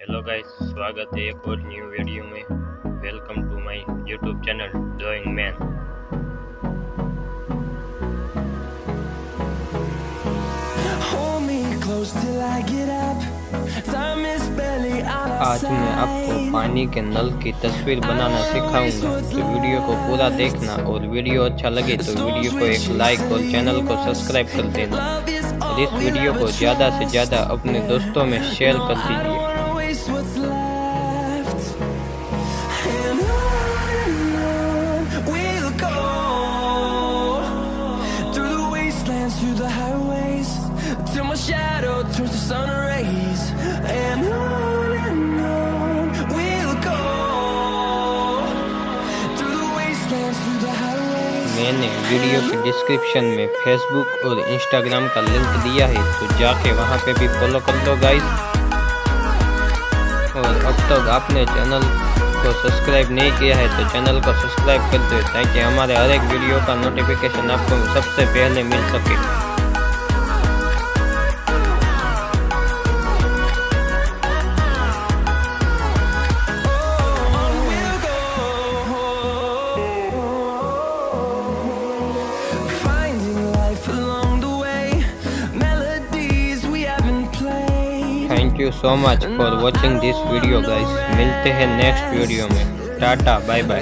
Hello guys, स्वागत है एक और न्यू वीडियो में। Welcome to my YouTube channel drawing man. आज मैं आपको पानी के नल की तस्वीर बनाना सिखाऊंगा, तो वीडियो को पूरा देखना और वीडियो अच्छा लगे तो वीडियो को एक लाइक और चैनल को सब्सक्राइब कर देना और इस वीडियो को ज़्यादा से ज़्यादा अपने दोस्तों में शेयर कर दीजिए। Through the highways till my shadow turns to sun rays, and on we'll go through the wastelands, through the highways। मैंने वीडियो की डिस्क्रिप्शन में फेसबुक और इंस्टाग्राम का लिंक दिया है, तो जाके वहाँ पे भी फॉलो कर दो गाइस। और अब तक आपने चैनल को सब्सक्राइब नहीं किया है तो चैनल को सब्सक्राइब कर दो, ताकि हमारे हर एक वीडियो का नोटिफिकेशन आपको सबसे पहले मिल सके। Thank you so much for watching this video guys. मिलते हैं नेक्स्ट वीडियो में। Tata bye bye.